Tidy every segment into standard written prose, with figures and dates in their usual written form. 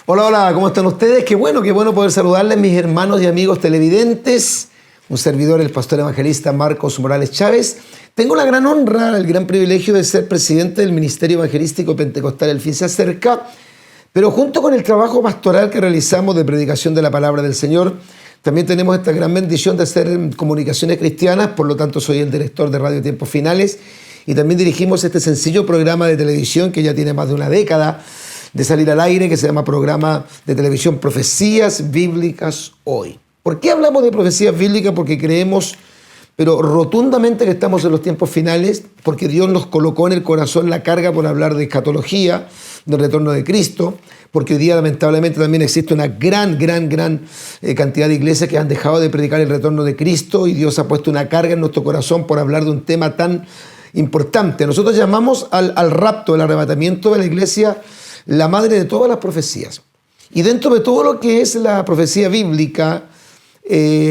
Hola, hola, ¿cómo están ustedes? Qué bueno poder saludarles, mis hermanos y amigos televidentes. Un servidor, el pastor evangelista Marcos Morales Chávez. Tengo la gran honra, el gran privilegio de ser presidente del Ministerio Evangelístico Pentecostal El Fin se acerca, pero junto con el trabajo pastoral que realizamos de predicación de la palabra del Señor, también tenemos esta gran bendición de hacer comunicaciones cristianas. Por lo tanto, soy el director de Radio Tiempos Finales y también dirigimos este sencillo programa de televisión que ya tiene más de una década de salir al aire, que se llama Programa de Televisión Profecías Bíblicas Hoy. ¿Por qué hablamos de profecías bíblicas? Porque creemos, pero rotundamente, que estamos en los tiempos finales, porque Dios nos colocó en el corazón la carga por hablar de escatología, del retorno de Cristo, porque hoy día lamentablemente también existe una gran cantidad de iglesias que han dejado de predicar el retorno de Cristo y Dios ha puesto una carga en nuestro corazón por hablar de un tema tan importante. Nosotros llamamos al rapto, el arrebatamiento de la iglesia, la madre de todas las profecías. Y dentro de todo lo que es la profecía bíblica,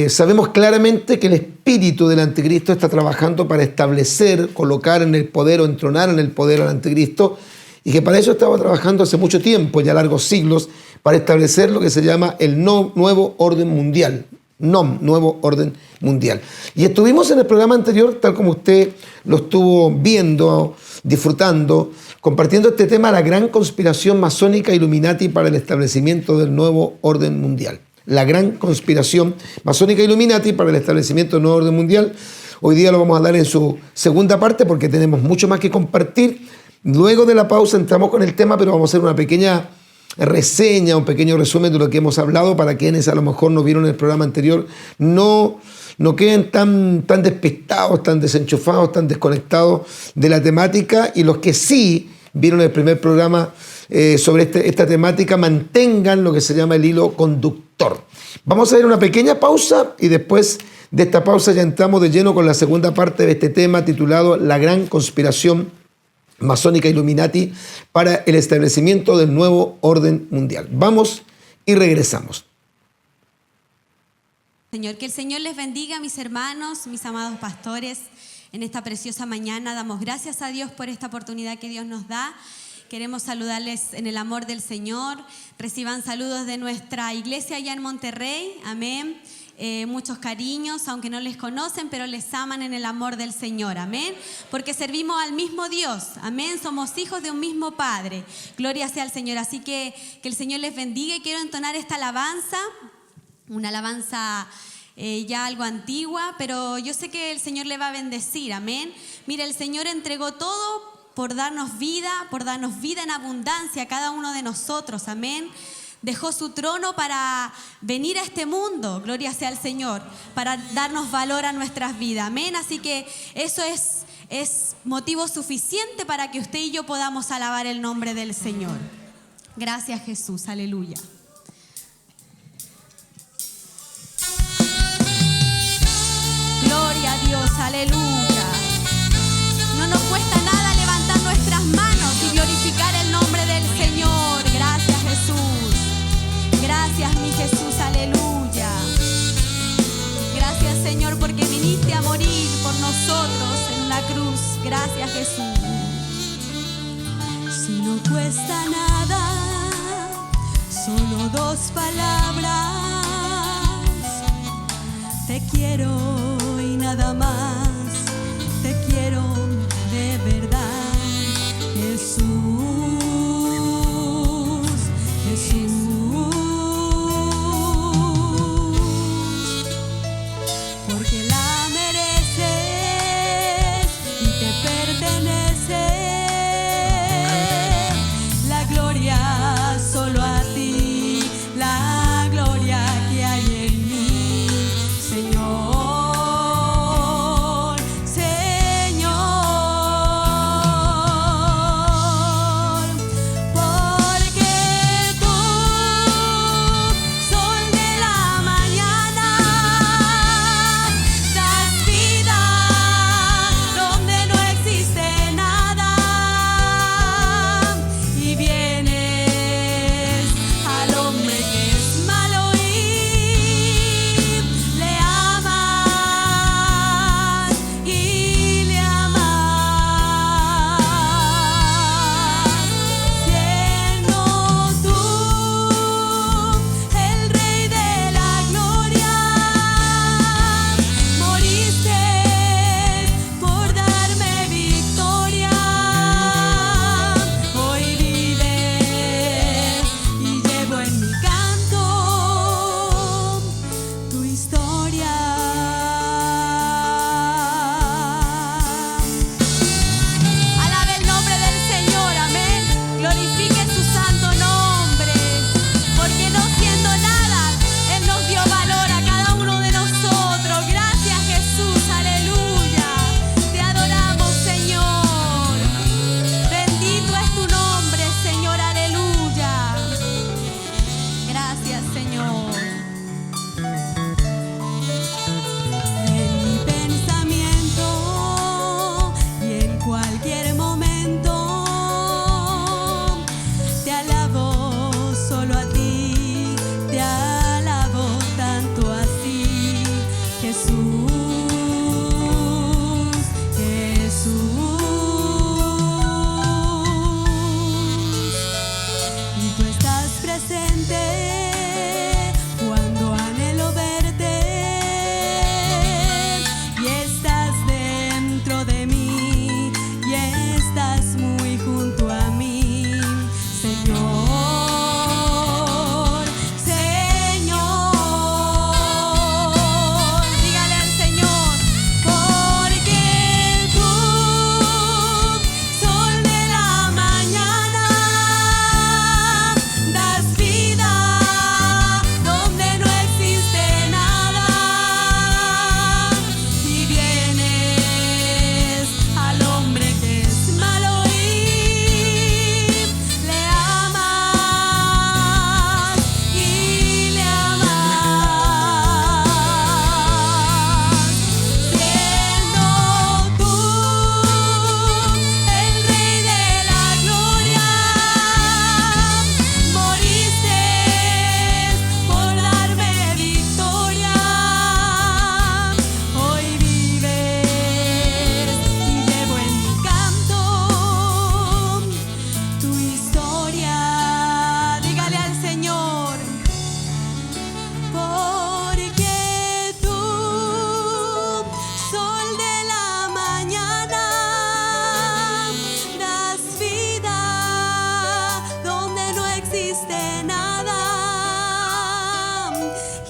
sabemos claramente que el espíritu del anticristo está trabajando para establecer, colocar en el poder o entronar en el poder al anticristo, y que para eso estaba trabajando hace mucho tiempo, ya largos siglos, para establecer lo que se llama el nuevo orden mundial. Nuevo orden mundial. Y estuvimos en el programa anterior, tal como usted lo estuvo viendo, disfrutando, compartiendo este tema, la gran conspiración masónica Illuminati para el establecimiento del nuevo orden mundial. La gran conspiración masónica Illuminati para el establecimiento del nuevo orden mundial. Hoy día lo vamos a dar en su segunda parte porque tenemos mucho más que compartir. Luego de la pausa entramos con el tema, pero vamos a hacer una pequeña reseña, un pequeño resumen de lo que hemos hablado para quienes a lo mejor no vieron el programa anterior, no queden tan despistados, tan desenchufados, tan desconectados de la temática, y los que sí vieron el primer programa sobre esta temática mantengan lo que se llama el hilo conductor. Vamos a ir a una pequeña pausa y después de esta pausa ya entramos de lleno con la segunda parte de este tema titulado La gran conspiración masónica Illuminati para el establecimiento del nuevo orden mundial. Vamos y regresamos. Señor, que el Señor les bendiga, mis hermanos, mis amados pastores. En esta preciosa mañana damos gracias a Dios por esta oportunidad que Dios nos da. Queremos saludarles en el amor del Señor. Reciban saludos de nuestra iglesia allá en Monterrey. Amén. Muchos cariños, aunque no les conocen, pero les aman en el amor del Señor, amén, porque servimos al mismo Dios, amén, somos hijos de un mismo Padre, gloria sea al Señor. Así que el Señor les bendiga, y quiero entonar esta alabanza, una alabanza ya algo antigua, pero yo sé que el Señor le va a bendecir, amén. Mira, el Señor entregó todo por darnos vida en abundancia a cada uno de nosotros, amén. Dejó su trono para venir a este mundo, gloria sea al Señor, para darnos valor a nuestras vidas, amén. Así que eso es motivo suficiente para que usted y yo podamos alabar el nombre del Señor. Gracias, Jesús, aleluya. Gloria a Dios, aleluya. No nos cuesta nada levantar nuestras manos y glorificar el nombre del Señor. Gracias, Jesús. Gracias, mi Jesús, aleluya. Gracias, Señor, porque viniste a morir por nosotros en una cruz. Gracias, Jesús. Si no cuesta nada, solo dos palabras. Te quiero y nada más. Te quiero de verdad, Jesús, Jesús. Porque la mereces y te pertenece la gloria solo a ti, la gloria que hay en mí, Señor, Señor. Porque tú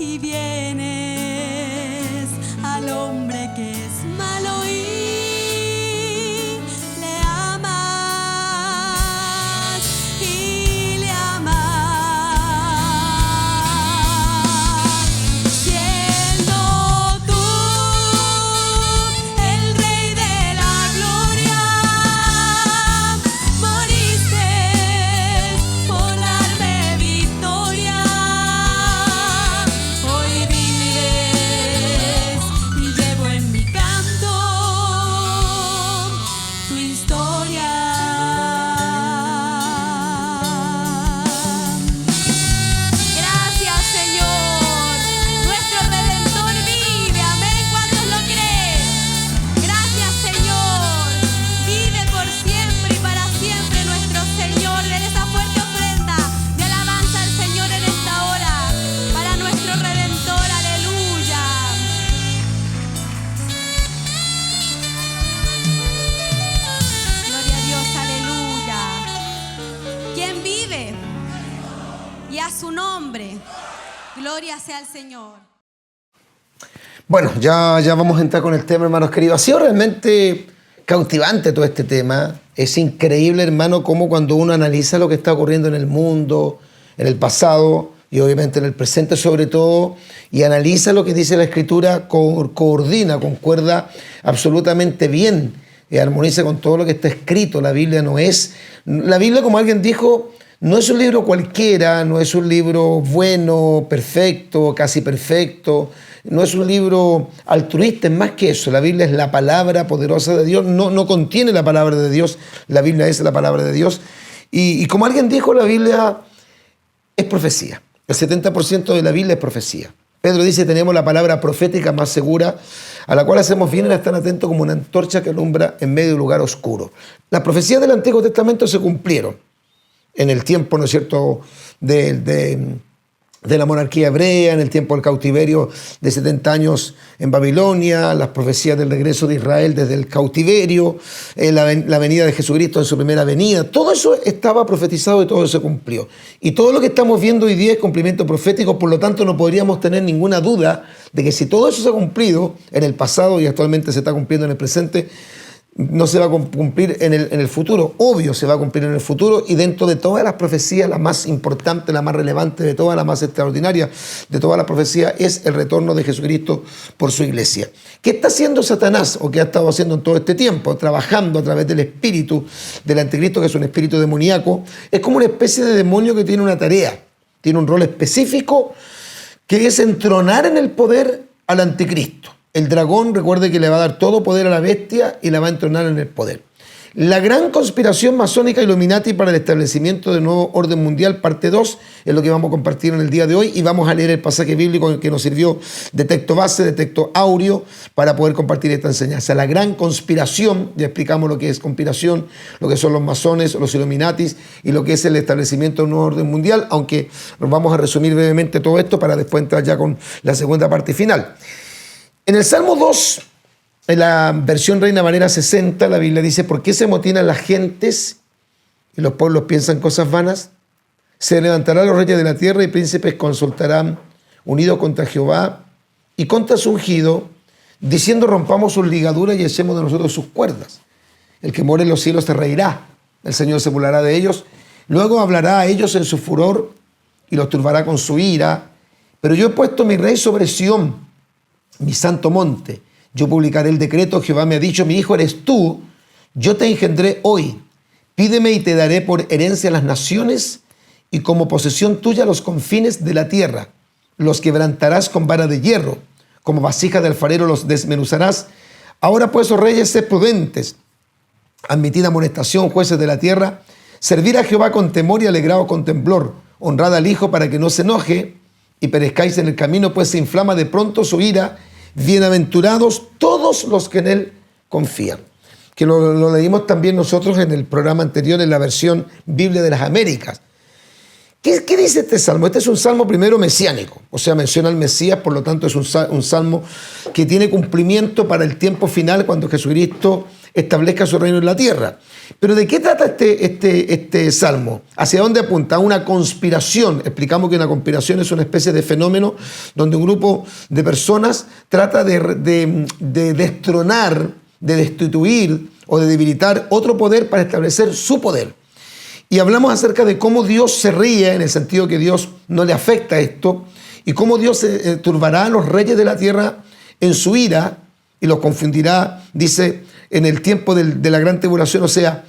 y vienes al hombre que es malo y le amas y le amas. Siendo tú el Rey de la gloria, moriste por darme victoria. Hoy vives y llevo en mi canto tu historia. Gracias, Señor. Nuestro Redentor vive. Amén. ¿Cuántos lo creen? Gracias, Señor. Vive por siempre y para siempre nuestro Señor. Den esa fuerte ofrenda de alabanza al Señor en esta hora para nuestro Redentor. Aleluya. Gloria a Dios. Aleluya. ¿Quién vive? Y a su nombre. Gloria sea al Señor. Bueno, ya vamos a entrar con el tema, hermanos queridos. Ha sido realmente cautivante todo este tema. Es increíble, hermano, cómo cuando uno analiza lo que está ocurriendo en el mundo, en el pasado y obviamente en el presente sobre todo, y analiza lo que dice la Escritura, coordina, concuerda absolutamente bien, y armoniza con todo lo que está escrito. La Biblia, como alguien dijo, no es un libro cualquiera, no es un libro bueno, perfecto, casi perfecto, no es un libro altruista, es más que eso. La Biblia es la palabra poderosa de Dios, no contiene la palabra de Dios, la Biblia es la palabra de Dios. Y como alguien dijo, la Biblia es profecía, el 70% de la Biblia es profecía. Pedro dice, tenemos la palabra profética más segura, a la cual hacemos bien en estar atentos como una antorcha que alumbra en medio de un lugar oscuro. Las profecías del Antiguo Testamento se cumplieron en el tiempo, ¿no es cierto?, de la monarquía hebrea, en el tiempo del cautiverio de 70 años en Babilonia, las profecías del regreso de Israel desde el cautiverio, la venida de Jesucristo en su primera venida. Todo eso estaba profetizado y todo eso se cumplió. Y todo lo que estamos viendo hoy día es cumplimiento profético, por lo tanto no podríamos tener ninguna duda de que si todo eso se ha cumplido en el pasado y actualmente se está cumpliendo en el presente, no se va a cumplir en el futuro. Obvio se va a cumplir en el futuro, y dentro de todas las profecías, la más importante, la más relevante de todas, la más extraordinaria de todas las profecías es el retorno de Jesucristo por su iglesia. ¿Qué está haciendo Satanás, o qué ha estado haciendo en todo este tiempo? Trabajando a través del espíritu del anticristo, que es un espíritu demoníaco. Es como una especie de demonio que tiene una tarea, tiene un rol específico, que es entronar en el poder al anticristo. El dragón, recuerde que le va a dar todo poder a la bestia y la va a entronar en el poder. La gran conspiración masónica Illuminati para el establecimiento del nuevo orden mundial, parte 2, es lo que vamos a compartir en el día de hoy, y vamos a leer el pasaje bíblico que nos sirvió de texto base, de texto áureo, para poder compartir esta enseñanza. La gran conspiración, ya explicamos lo que es conspiración, lo que son los masones, los Illuminatis, y lo que es el establecimiento del nuevo orden mundial, aunque nos vamos a resumir brevemente todo esto para después entrar ya con la segunda parte final. En el Salmo 2, en la versión Reina Valera 60, la Biblia dice: ¿por qué se amotinan las gentes y los pueblos piensan cosas vanas? Se levantarán los reyes de la tierra y príncipes consultarán, unidos contra Jehová y contra su ungido, diciendo: rompamos sus ligaduras y echemos de nosotros sus cuerdas. El que mora en los cielos se reirá, el Señor se burlará de ellos, luego hablará a ellos en su furor y los turbará con su ira. Pero yo he puesto mi rey sobre Sión, mi santo monte. Yo publicaré el decreto. Jehová me ha dicho: mi hijo eres tú, yo te engendré hoy. Pídeme y te daré por herencia las naciones y como posesión tuya los confines de la tierra. Los quebrantarás con vara de hierro, como vasija de alfarero los desmenuzarás. Ahora pues, oh reyes, sed prudentes, admitid amonestación, jueces de la tierra, servir a Jehová con temor y alegrado con temblor, honrad al Hijo para que no se enoje y perezcáis en el camino, pues se inflama de pronto su ira. Bienaventurados todos los que en él confían. Que lo leímos también nosotros en el programa anterior, en la versión Biblia de las Américas. ¿Qué dice este salmo? Este es un salmo primero mesiánico, o sea, menciona al Mesías, por lo tanto es un salmo que tiene cumplimiento para el tiempo final, cuando Jesucristo establezca su reino en la tierra. Pero ¿de qué trata este salmo? ¿Hacia dónde apunta? A una conspiración. Explicamos que una conspiración es una especie de fenómeno donde un grupo de personas trata de destronar, de destituir o de debilitar otro poder para establecer su poder. Y hablamos acerca de cómo Dios se ríe, en el sentido que Dios no le afecta esto, y cómo Dios turbará a los reyes de la tierra en su ira y los confundirá, dice, en el tiempo de la gran tribulación. O sea,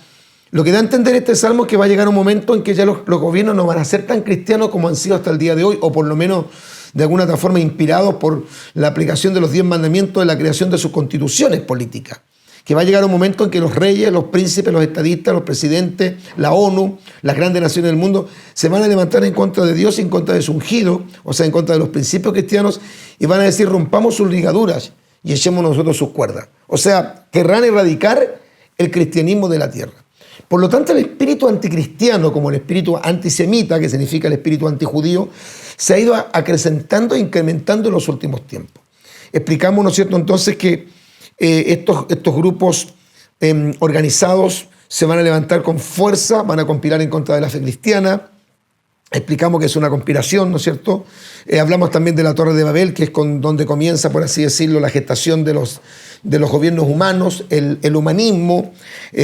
lo que da a entender este salmo es que va a llegar un momento en que ya los gobiernos no van a ser tan cristianos como han sido hasta el día de hoy, o por lo menos de alguna otra forma inspirados por la aplicación de los 10 mandamientos de la creación de sus constituciones políticas. Que va a llegar un momento en que los reyes, los príncipes, los estadistas, los presidentes, la ONU, las grandes naciones del mundo, se van a levantar en contra de Dios y en contra de su ungido, o sea, en contra de los principios cristianos, y van a decir: rompamos sus ligaduras y echemos nosotros sus cuerdas. O sea, querrán erradicar el cristianismo de la tierra. Por lo tanto, el espíritu anticristiano, como el espíritu antisemita, que significa el espíritu antijudío, se ha ido acrecentando e incrementando en los últimos tiempos. Explicamos, ¿no es cierto?, entonces que estos grupos organizados se van a levantar con fuerza, van a conspirar en contra de la fe cristiana. Explicamos que es una conspiración, ¿no es cierto? Hablamos también de la Torre de Babel, que es donde comienza, por así decirlo, la gestación de los gobiernos humanos, el humanismo,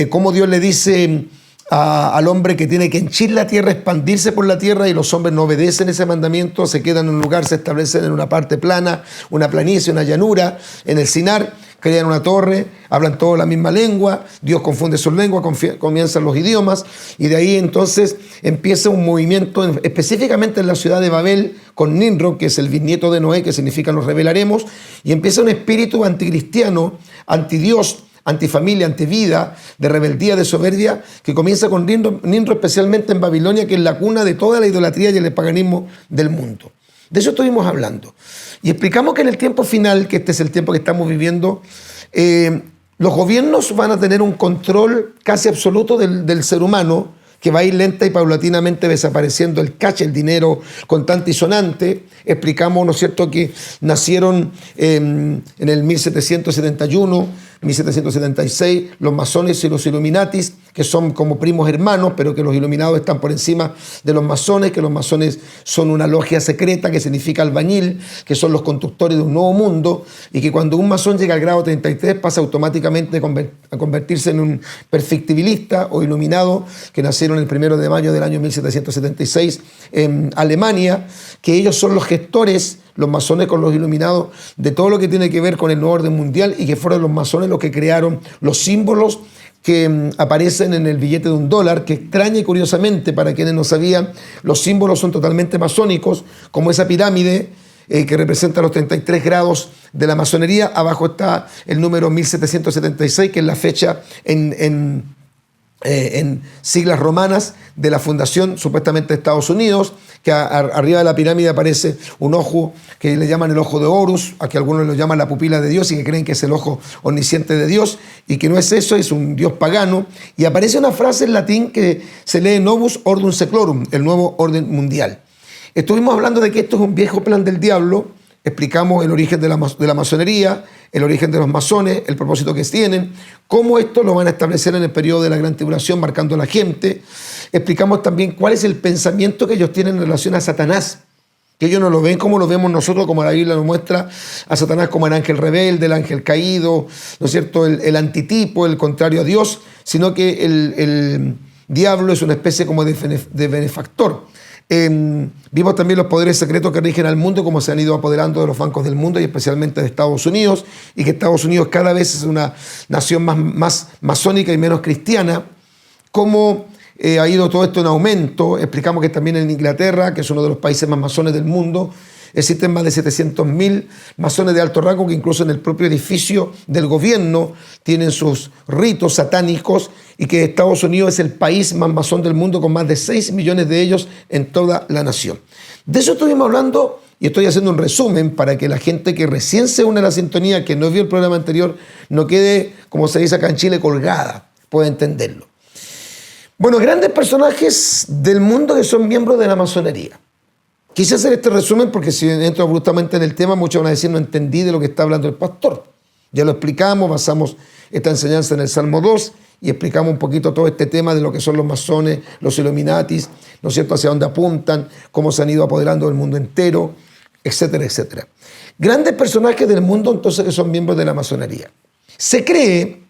cómo Dios le dice al hombre que tiene que henchir la tierra, expandirse por la tierra, y los hombres no obedecen ese mandamiento, se quedan en un lugar, se establecen en una parte plana, una planicie, una llanura, en el Sinar, crean una torre, hablan todos la misma lengua, Dios confunde sus lenguas, comienzan los idiomas, y de ahí entonces empieza un movimiento específicamente en la ciudad de Babel con Nimrod, que es el bisnieto de Noé, que significa nos rebelaremos, y empieza un espíritu anticristiano, antidios, antifamilia, antivida, de rebeldía, de soberbia, que comienza con Nimrod especialmente en Babilonia, que es la cuna de toda la idolatría y el paganismo del mundo. De eso estuvimos hablando. Y explicamos que en el tiempo final, que este es el tiempo que estamos viviendo, los gobiernos van a tener un control casi absoluto del ser humano, que va a ir lenta y paulatinamente desapareciendo el cash, el dinero contante y sonante. Explicamos, ¿no es cierto?, que nacieron en el 1771, 1776, los masones y los Illuminatis, que son como primos hermanos, pero que los iluminados están por encima de los masones, que los masones son una logia secreta que significa albañil, que son los constructores de un nuevo mundo, y que cuando un masón llega al grado 33 pasa automáticamente a convertirse en un perfectibilista o iluminado, que nacieron el 1 de mayo del año 1776 en Alemania, que ellos son los gestores, los masones con los iluminados, de todo lo que tiene que ver con el nuevo orden mundial, y que fueron los masones los que crearon los símbolos que aparecen en el billete de $1, que extraña y curiosamente, para quienes no sabían, los símbolos son totalmente masónicos, como esa pirámide que representa los 33 grados de la masonería. Abajo está el número 1776, que es la fecha en siglas romanas de la fundación supuestamente de Estados Unidos, que arriba de la pirámide aparece un ojo que le llaman el ojo de Horus, a que algunos lo llaman la pupila de Dios y que creen que es el ojo omnisciente de Dios, y que no es eso, es un Dios pagano. Y aparece una frase en latín que se lee Novus Ordum Seclorum, el nuevo orden mundial. Estuvimos hablando de que esto es un viejo plan del diablo. Explicamos el origen de la masonería, el origen de los masones, el propósito que tienen, cómo esto lo van a establecer en el periodo de la gran tribulación, marcando a la gente. Explicamos también cuál es el pensamiento que ellos tienen en relación a Satanás, que ellos no lo ven como lo vemos nosotros, como la Biblia nos muestra a Satanás como el ángel rebelde, el ángel caído, ¿no es cierto?, el antitipo, el contrario a Dios, sino que el diablo es una especie como de benefactor. Vimos también los poderes secretos que rigen al mundo, como se han ido apoderando de los bancos del mundo y especialmente de Estados Unidos, y que Estados Unidos cada vez es una nación más masónica y menos cristiana. Cómo ha ido todo esto en aumento. Explicamos que también en Inglaterra, que es uno de los países más masones del mundo, existen más de 700.000 masones de alto rango, que incluso en el propio edificio del gobierno tienen sus ritos satánicos, y que Estados Unidos es el país más masón del mundo, con más de 6 millones de ellos en toda la nación. De eso estuvimos hablando, y estoy haciendo un resumen para que la gente que recién se une a la sintonía, que no vio el programa anterior, no quede, como se dice acá en Chile, colgada, pueda entenderlo. Bueno, grandes personajes del mundo que son miembros de la masonería. Quise hacer este resumen porque si entro abruptamente en el tema, muchos van a decir: no entendí de lo que está hablando el pastor. Ya lo explicamos, basamos esta enseñanza en el Salmo 2 y explicamos un poquito todo este tema de lo que son los masones, los Illuminatis, ¿no es cierto?, hacia dónde apuntan, cómo se han ido apoderando del mundo entero, etcétera, etcétera. Grandes personajes del mundo entonces que son miembros de la masonería. Se cree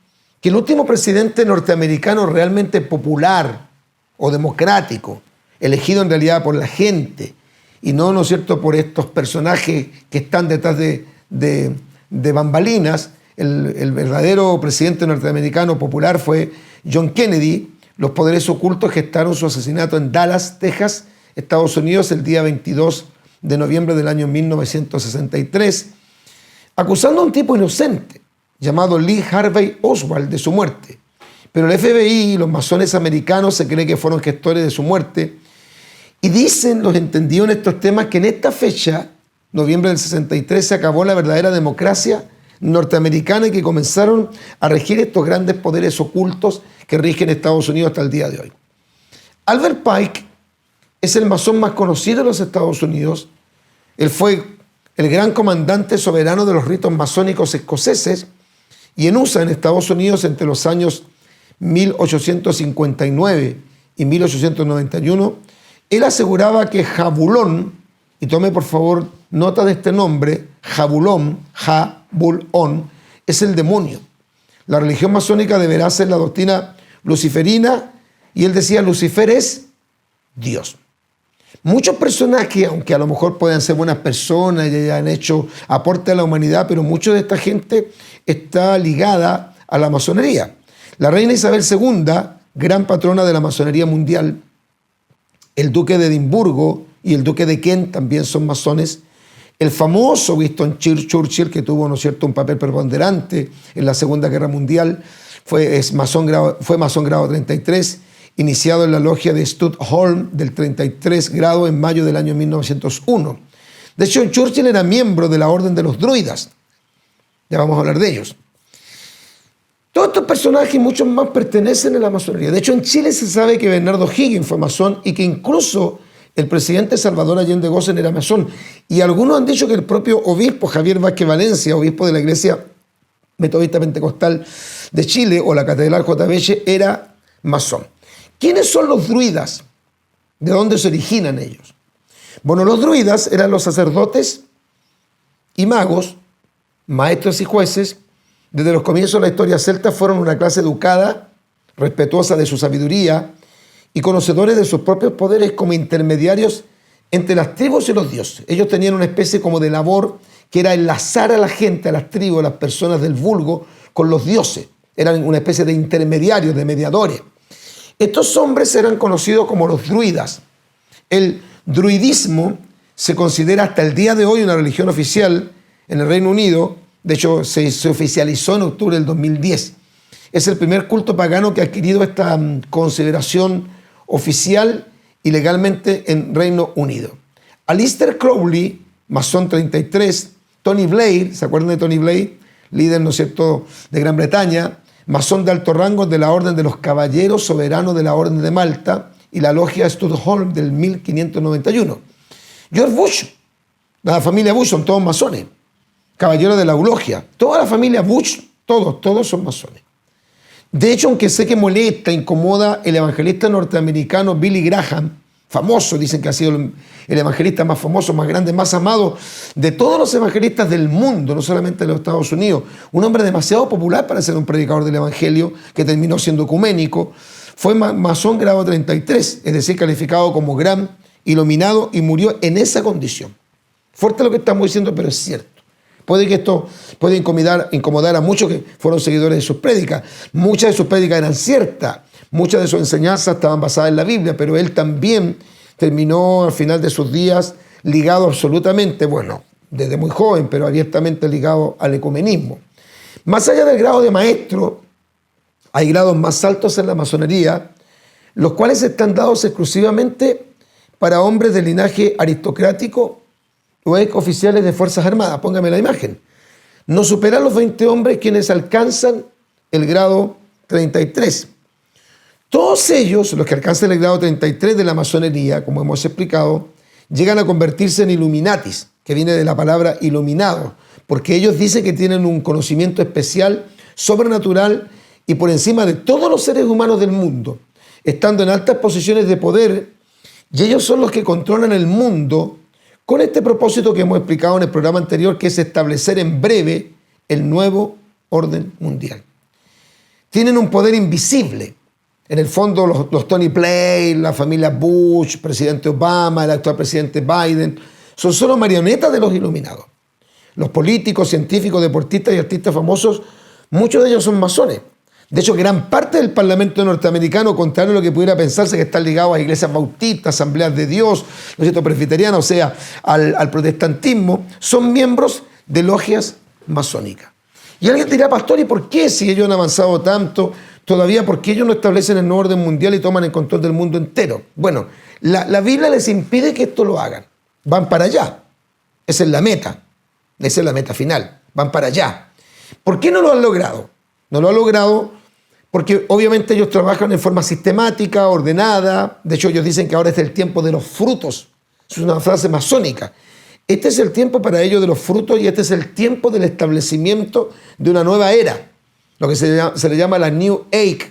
que el último presidente norteamericano realmente popular o democrático, elegido en realidad por la gente y no, ¿no es cierto?, por estos personajes que están detrás de bambalinas, el verdadero presidente norteamericano popular fue John Kennedy. Los poderes ocultos gestaron su asesinato en Dallas, Texas, Estados Unidos, el día 22 de noviembre del año 1963, acusando a un tipo inocente llamado Lee Harvey Oswald de su muerte. Pero el FBI y los masones americanos se cree que fueron gestores de su muerte y dicen los entendidos en estos temas que en esta fecha, noviembre del 63, se acabó la verdadera democracia norteamericana y que comenzaron a regir estos grandes poderes ocultos que rigen Estados Unidos hasta el día de hoy. Albert Pike es el masón más conocido de los Estados Unidos. Él fue el gran comandante soberano de los ritos masónicos escoceses y en USA, en Estados Unidos, entre los años 1859 y 1891, él aseguraba que Jabulón, y tome por favor nota de este nombre, Jabulón, es el demonio. La religión masónica deberá ser la doctrina luciferina y él decía, Lucifer es Dios. Muchos personajes, aunque a lo mejor puedan ser buenas personas y hayan hecho aporte a la humanidad, pero mucha de esta gente está ligada a la masonería. La reina Isabel II, gran patrona de la masonería mundial, el duque de Edimburgo y el duque de Kent también son masones. El famoso Winston Churchill, que tuvo, ¿no es cierto?, un papel preponderante en la Segunda Guerra Mundial, fue masón grado 33, iniciado en la logia de Studholm del 33 grado en mayo del año 1901. De hecho, Churchill era miembro de la Orden de los Druidas. Ya vamos a hablar de ellos. Todos estos personajes y muchos más pertenecen a la masonería. De hecho, en Chile se sabe que Bernardo Higgins fue masón y que incluso el presidente Salvador Allende Gossen era masón. Y algunos han dicho que el propio obispo Javier Vázquez Valencia, obispo de la Iglesia Metodista Pentecostal de Chile o la Catedral J. Beche, era masón. ¿Quiénes son los druidas? ¿De dónde se originan ellos? Bueno, los druidas eran los sacerdotes y magos, maestros y jueces. Desde los comienzos de la historia celta fueron una clase educada, respetuosa de su sabiduría y conocedores de sus propios poderes como intermediarios entre las tribus y los dioses. Ellos tenían una especie como de labor que era enlazar a la gente, a las tribus, a las personas del vulgo con los dioses. Eran una especie de intermediarios, de mediadores. Estos hombres eran conocidos como los druidas. El druidismo se considera hasta el día de hoy una religión oficial en el Reino Unido. De hecho, se oficializó en octubre del 2010. Es el primer culto pagano que ha adquirido esta consideración oficial y legalmente en Reino Unido. Aleister Crowley, masón 33, Tony Blair, ¿se acuerdan de Tony Blair? Líder, ¿no es cierto?, de Gran Bretaña, masón de alto rango de la Orden de los Caballeros Soberanos de la Orden de Malta y la logia Studholm del 1591. George Bush, la familia Bush son todos masones, caballeros de la eulogia. Toda la familia Bush, todos son masones. De hecho, aunque sé que molesta, incomoda, el evangelista norteamericano Billy Graham, famoso, dicen que ha sido el evangelista más famoso, más grande, más amado de todos los evangelistas del mundo, no solamente de los Estados Unidos. Un hombre demasiado popular para ser un predicador del evangelio, que terminó siendo ecuménico. Fue masón grado 33, es decir, calificado como gran iluminado y murió en esa condición. Fuerte lo que estamos diciendo, pero es cierto. Puede que esto puede incomodar a muchos que fueron seguidores de sus prédicas. Muchas de sus prédicas eran ciertas, muchas de sus enseñanzas estaban basadas en la Biblia, pero él también terminó al final de sus días ligado absolutamente, bueno, desde muy joven, pero abiertamente ligado al ecumenismo. Más allá del grado de maestro, hay grados más altos en la masonería, los cuales están dados exclusivamente para hombres de linaje aristocrático o ex oficiales de Fuerzas Armadas. Póngame la imagen. No superan los 20 hombres quienes alcanzan el grado 33. Todos ellos, los que alcanzan el grado 33 de la masonería, como hemos explicado, llegan a convertirse en Illuminatis, que viene de la palabra iluminado, porque ellos dicen que tienen un conocimiento especial, sobrenatural y por encima de todos los seres humanos del mundo, estando en altas posiciones de poder, y ellos son los que controlan el mundo con este propósito que hemos explicado en el programa anterior, que es establecer en breve el nuevo orden mundial. Tienen un poder invisible. En el fondo, los Tony Blair, la familia Bush, presidente Obama, el actual presidente Biden, son solo marionetas de los iluminados. Los políticos, científicos, deportistas y artistas famosos, muchos de ellos son masones. De hecho, gran parte del Parlamento norteamericano, contrario a lo que pudiera pensarse, que están ligados a iglesias bautistas, asambleas de Dios, ¿no es cierto?, presbiterianas, o sea, al protestantismo, son miembros de logias masónicas. Y alguien dirá, pastor, ¿y por qué si ellos han avanzado tanto? Todavía, ¿por qué ellos no establecen el nuevo orden mundial y toman el control del mundo entero? Bueno, la Biblia les impide que esto lo hagan. Van para allá. Esa es la meta. Esa es la meta final. Van para allá. ¿Por qué no lo han logrado? No lo han logrado porque obviamente ellos trabajan en forma sistemática, ordenada. De hecho, ellos dicen que ahora es el tiempo de los frutos. Es una frase masónica. Este es el tiempo para ellos de los frutos y este es el tiempo del establecimiento de una nueva era. Lo que se le llama la New Age,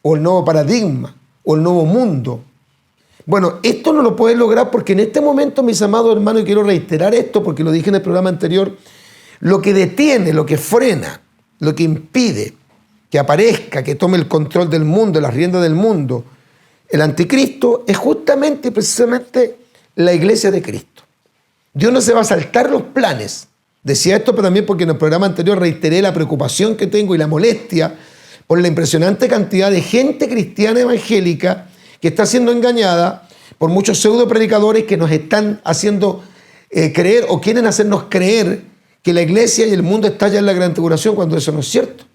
o el nuevo paradigma, o el nuevo mundo. Bueno, esto no lo pueden lograr porque en este momento, mis amados hermanos, y quiero reiterar esto porque lo dije en el programa anterior, lo que detiene, lo que frena, lo que impide que aparezca, que tome el control del mundo, las riendas del mundo, el anticristo, es justamente y precisamente la iglesia de Cristo. Dios no se va a saltar los planes. Decía esto pero también porque en el programa anterior reiteré la preocupación que tengo y la molestia por la impresionante cantidad de gente cristiana evangélica que está siendo engañada por muchos pseudo predicadores que nos están haciendo creer o quieren hacernos creer que la iglesia y el mundo está ya en la gran tribulación cuando eso no es cierto.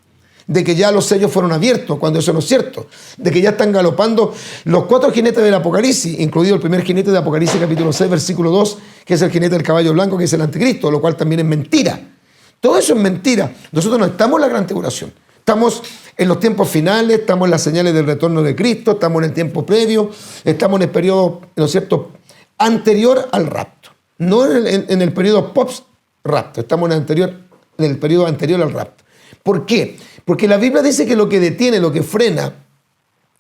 De que ya los sellos fueron abiertos cuando eso no es cierto. De que ya están galopando los 4 jinetes del Apocalipsis, incluido el primer jinete de Apocalipsis capítulo 6, versículo 2, que es el jinete del caballo blanco, que es el anticristo, lo cual también es mentira. Todo eso es mentira. Nosotros no estamos en la gran tribulación. Estamos en los tiempos finales, estamos en las señales del retorno de Cristo, estamos en el tiempo previo, estamos en el periodo, ¿no es cierto?, anterior al rapto. No en el periodo post-rapto, estamos en el periodo anterior al rapto. ¿Por qué? Porque la Biblia dice que lo que detiene, lo que frena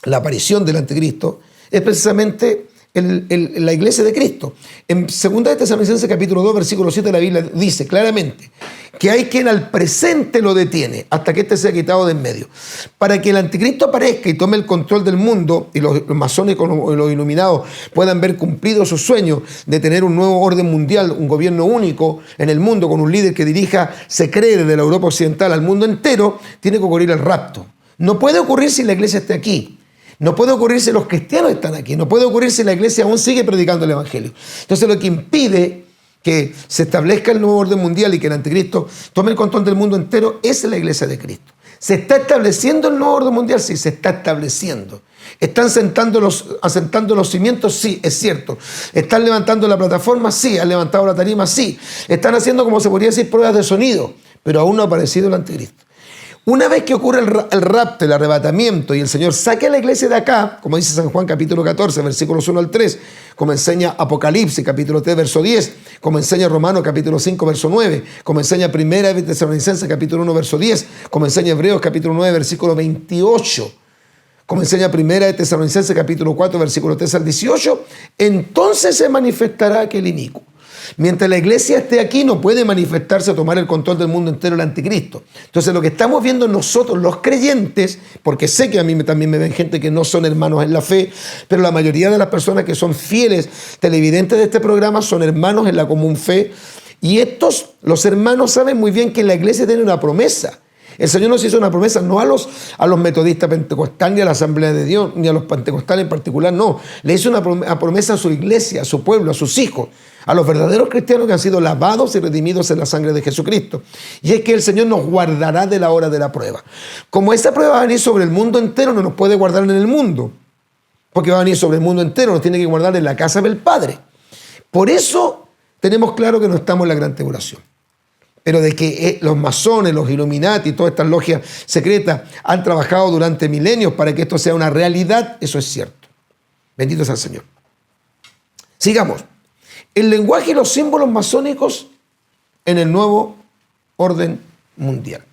la aparición del anticristo es precisamente la iglesia de Cristo. En 2 de Tesalonicenses capítulo 2, versículo 7, la Biblia dice claramente que hay quien al presente lo detiene hasta que éste sea quitado de en medio. Para que el anticristo aparezca y tome el control del mundo y los masónicos y los iluminados puedan ver cumplido su sueño de tener un nuevo orden mundial, un gobierno único en el mundo con un líder que dirija, se cree, desde la Europa occidental al mundo entero, tiene que ocurrir el rapto. No puede ocurrir si la iglesia esté aquí. No puede ocurrir si los cristianos están aquí. No puede ocurrir si la iglesia aún sigue predicando el evangelio. Entonces lo que impide que se establezca el nuevo orden mundial y que el anticristo tome el control del mundo entero es la iglesia de Cristo. ¿Se está estableciendo el nuevo orden mundial? Sí, se está estableciendo. ¿Están asentando los cimientos? Sí, es cierto. ¿Están levantando la plataforma? Sí. ¿Han levantado la tarima? Sí. Están haciendo, como se podría decir, pruebas de sonido, pero aún no ha aparecido el anticristo. Una vez que ocurre el rapto, el arrebatamiento y el Señor saque a la iglesia de acá, como dice San Juan capítulo 14, versículos 1 al 3, como enseña Apocalipsis capítulo 3, verso 10, como enseña Romanos capítulo 5, verso 9, como enseña Primera de Tesalonicenses capítulo 1, verso 10, como enseña Hebreos capítulo 9, versículo 28, como enseña Primera de Tesalonicenses capítulo 4, versículo 3 al 18, entonces se manifestará aquel inicuo. Mientras la iglesia esté aquí, no puede manifestarse o tomar el control del mundo entero el anticristo. Entonces, lo que estamos viendo nosotros, los creyentes, porque sé que a mí también me ven gente que no son hermanos en la fe, pero la mayoría de las personas que son fieles televidentes de este programa son hermanos en la común fe. Y los hermanos saben muy bien que la iglesia tiene una promesa. El Señor nos hizo una promesa, no a los metodistas pentecostales, ni a la Asamblea de Dios, ni a los pentecostales en particular, no. Le hizo una promesa a su iglesia, a su pueblo, a sus hijos, a los verdaderos cristianos que han sido lavados y redimidos en la sangre de Jesucristo. Y es que el Señor nos guardará de la hora de la prueba. Como esa prueba va a venir sobre el mundo entero, no nos puede guardar en el mundo, porque va a venir sobre el mundo entero, nos tiene que guardar en la casa del Padre. Por eso tenemos claro que no estamos en la gran tribulación. Pero de que los masones, los Illuminati, todas estas logias secretas han trabajado durante milenios para que esto sea una realidad, eso es cierto. Bendito sea el Señor. Sigamos. El lenguaje y los símbolos masónicos en el Nuevo orden mundial.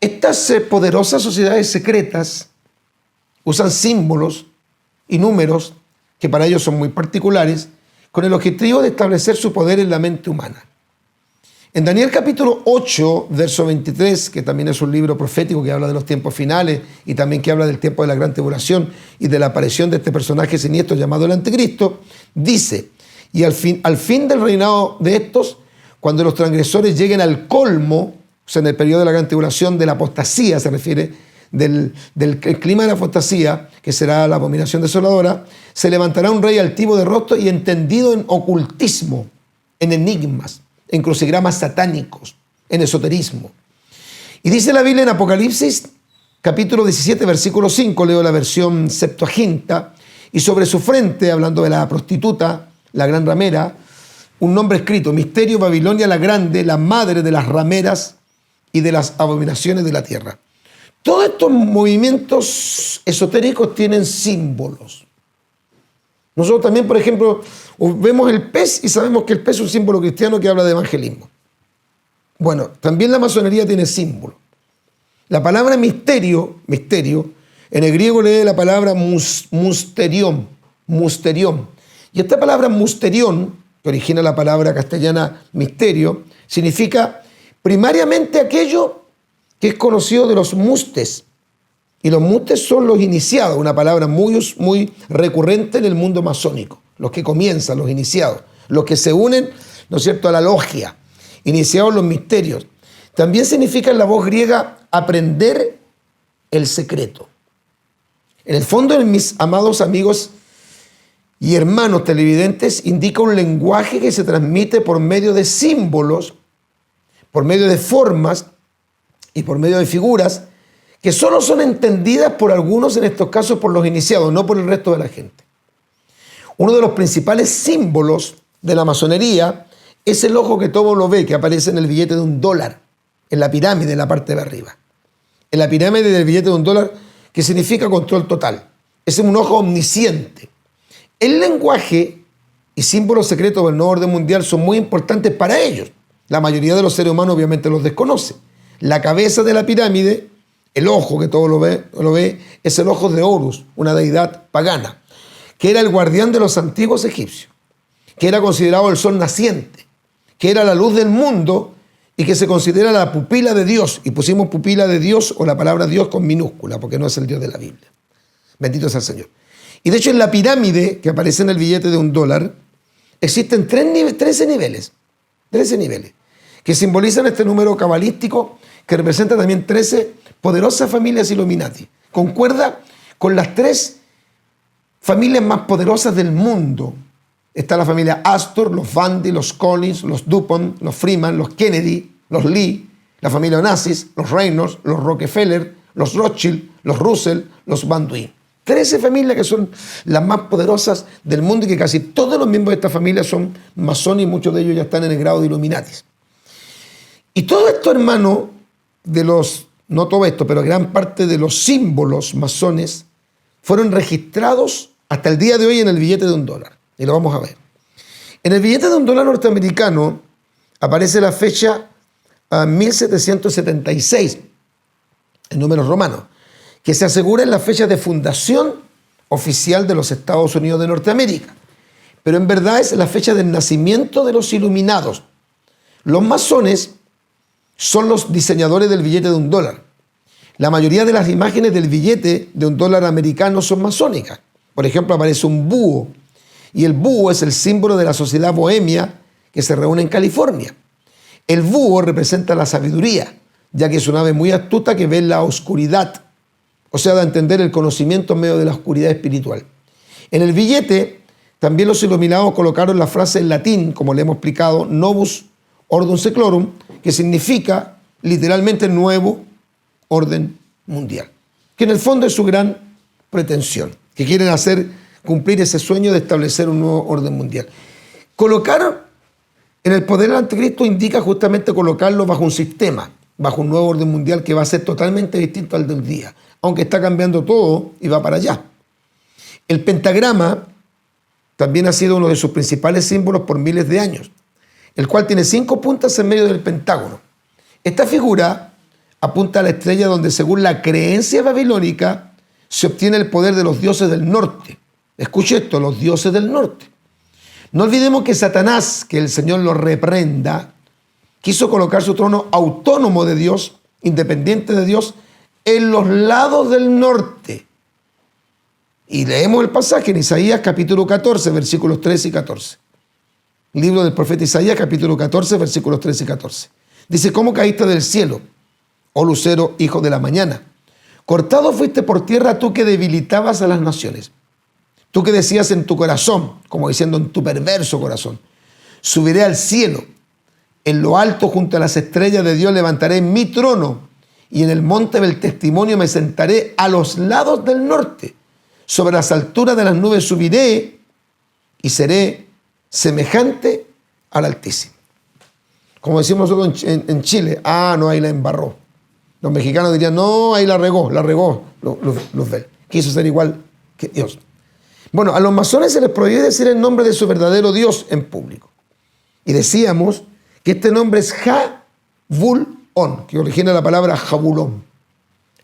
Estas poderosas sociedades secretas usan símbolos y números que para ellos son muy particulares, con el objetivo de establecer su poder en la mente humana. En Daniel capítulo 8, verso 23, que también es un libro profético que habla de los tiempos finales y también que habla del tiempo de la gran tribulación y de la aparición de este personaje siniestro llamado el Anticristo, dice: y al fin del reinado de estos, cuando los transgresores lleguen al colmo, o sea, en el periodo de la gran tribulación, de la apostasía se refiere, del clima de la apostasía, que será la abominación desoladora, se levantará un rey altivo de rostro y entendido en ocultismo, en enigmas, en crucigramas satánicos, en esoterismo. Y dice la Biblia en Apocalipsis, capítulo 17, versículo 5, leo la versión Septuaginta, y sobre su frente, hablando de la prostituta, la gran ramera, un nombre escrito: Misterio, Babilonia la Grande, la madre de las rameras y de las abominaciones de la tierra. Todos estos movimientos esotéricos tienen símbolos. Nosotros también, por ejemplo, vemos el pez y sabemos que el pez es un símbolo cristiano que habla de evangelismo. Bueno, también la masonería tiene símbolos. La palabra misterio, en el griego lee la palabra musterión. Y esta palabra musterión, que origina la palabra castellana misterio, significa primariamente aquello que es conocido de los mustes. Y los mustes son los iniciados, una palabra muy recurrente en el mundo masónico. Los que comienzan, los iniciados, los que se unen, ¿no es cierto?, a la logia, iniciados los misterios. También significa en la voz griega aprender el secreto. En el fondo, mis amados amigos y hermanos televidentes, indica un lenguaje que se transmite por medio de símbolos, por medio de formas y por medio de figuras que solo son entendidas por algunos, en estos casos por los iniciados, no por el resto de la gente. Uno de los principales símbolos de la masonería es el ojo que todo lo ve, que aparece en el billete de $1, en la pirámide, en la parte de arriba. En la pirámide del billete de $1, que significa control total. Es un ojo omnisciente. El lenguaje y símbolos secretos del nuevo orden mundial son muy importantes para ellos. La mayoría de los seres humanos obviamente los desconoce. La cabeza de la pirámide, el ojo que todo lo ve, es el ojo de Horus, una deidad pagana, que era el guardián de los antiguos egipcios, que era considerado el sol naciente, que era la luz del mundo y que se considera la pupila de Dios. Y pusimos pupila de Dios o la palabra Dios con minúscula, porque no es el Dios de la Biblia. Bendito sea el Señor. Y de hecho en la pirámide que aparece en el billete de $1 existen 13 niveles, que simbolizan este número cabalístico que representa también 13 poderosas familias Illuminati. Concuerda con las 3 familias más poderosas del mundo. Está la familia Astor, los Bundy, los Collins, los Dupont, los Freeman, los Kennedy, los Lee, la familia Onassis, los Reynolds, los Rockefeller, los Rothschild, los Russell, los Van Duyn. 13 familias que son las más poderosas del mundo y que casi todos los miembros de esta familia son masones y muchos de ellos ya están en el grado de Illuminatis. Y todo esto, hermano, no todo esto, pero gran parte de los símbolos masones fueron registrados hasta el día de hoy en el billete de $1. Y lo vamos a ver. En el billete de $1 norteamericano aparece la fecha 1776, en números romanos, que se asegura en la fecha de fundación oficial de los Estados Unidos de Norteamérica. Pero en verdad es la fecha del nacimiento de los iluminados. Los masones son los diseñadores del billete de $1. La mayoría de las imágenes del billete de $1 americano son masónicas. Por ejemplo, aparece un búho, y el búho es el símbolo de la sociedad bohemia que se reúne en California. El búho representa la sabiduría, ya que es una ave muy astuta que ve la oscuridad, o sea, da a entender el conocimiento en medio de la oscuridad espiritual. En el billete también los iluminados colocaron la frase en latín, como le hemos explicado, Novus Ordum Seclorum, que significa literalmente nuevo orden mundial, que en el fondo es su gran pretensión, que quieren hacer cumplir ese sueño de establecer un nuevo orden mundial. Colocar en el poder del anticristo indica justamente colocarlo bajo un sistema, bajo un nuevo orden mundial que va a ser totalmente distinto al del día, aunque está cambiando todo y va para allá. El pentagrama también ha sido uno de sus principales símbolos por miles de años, el cual tiene 5 puntas en medio del pentágono. Esta figura apunta a la estrella donde, según la creencia babilónica, se obtiene el poder de los dioses del norte. Escuche esto, los dioses del norte. No olvidemos que Satanás, que el Señor lo reprenda, quiso colocar su trono autónomo de Dios, independiente de Dios, en los lados del norte. Y leemos el pasaje en Isaías capítulo 14, versículos 13 y 14. Libro del profeta Isaías capítulo 14, versículos 13 y 14. Dice: ¿cómo caíste del cielo, oh lucero, hijo de la mañana? Cortado fuiste por tierra tú que debilitabas a las naciones. Tú que decías en tu corazón, como diciendo en tu perverso corazón: subiré al cielo, en lo alto junto a las estrellas de Dios levantaré mi trono, y en el monte del testimonio me sentaré a los lados del norte. Sobre las alturas de las nubes subiré y seré semejante al Altísimo. Como decimos nosotros en Chile: no, ahí la embarró. Los mexicanos dirían: no, ahí la regó los de él. Quiso ser igual que Dios. Bueno, a los masones se les prohíbe decir el nombre de su verdadero Dios en público. Y decíamos que este nombre es Ja-Vul-On, que origina la palabra Jabulón.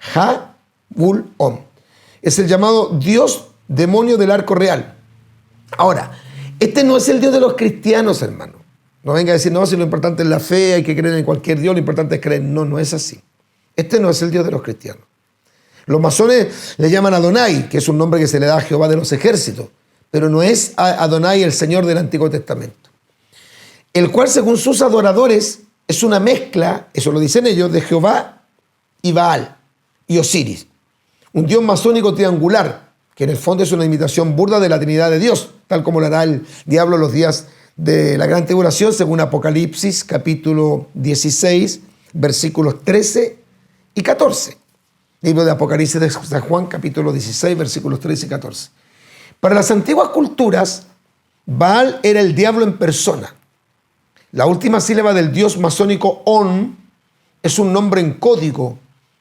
Ja-Vul-On. Es el llamado Dios demonio del arco real. Ahora, este no es el Dios de los cristianos, hermano. No venga a decir: no, si lo importante es la fe, hay que creer en cualquier Dios, lo importante es creer. No, no es así. Este no es el Dios de los cristianos. Los masones le llaman Adonai, que es un nombre que se le da a Jehová de los ejércitos, pero no es Adonai el Señor del Antiguo Testamento, el cual, según sus adoradores, es una mezcla, eso lo dicen ellos, de Jehová y Baal y Osiris, un Dios masónico triangular, que en el fondo es una imitación burda de la Trinidad de Dios, tal como lo hará el diablo los días de la gran tribulación, según Apocalipsis capítulo 16, versículos 13 y 14. Libro de Apocalipsis de San Juan, capítulo 16, versículos 13 y 14. Para las antiguas culturas, Baal era el diablo en persona. La última sílaba del dios masónico On es un nombre en código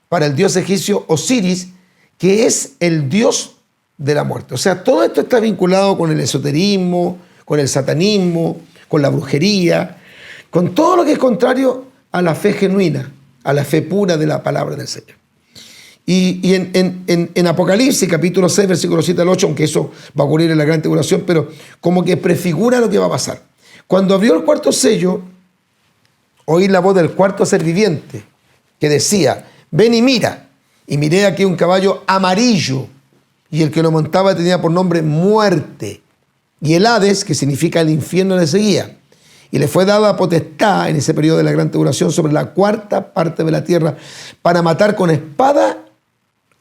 para el dios egipcio Osiris, que es el dios de la muerte. O sea, todo esto está vinculado con el esoterismo, con el satanismo, con la brujería, con todo lo que es contrario a la fe genuina, a la fe pura de la palabra del Señor. Y en Apocalipsis, capítulo 6, versículo 7 al 8, aunque eso va a ocurrir en la gran tribulación, pero como que prefigura lo que va a pasar. Cuando abrió el cuarto sello, oí la voz del cuarto ser viviente, que decía: ven y mira. Y miré aquí un caballo amarillo, y el que lo montaba tenía por nombre Muerte. Y el Hades, que significa el infierno, le seguía. Y le fue dada potestad en ese periodo de la gran tribulación sobre la cuarta parte de la tierra, para matar con espada,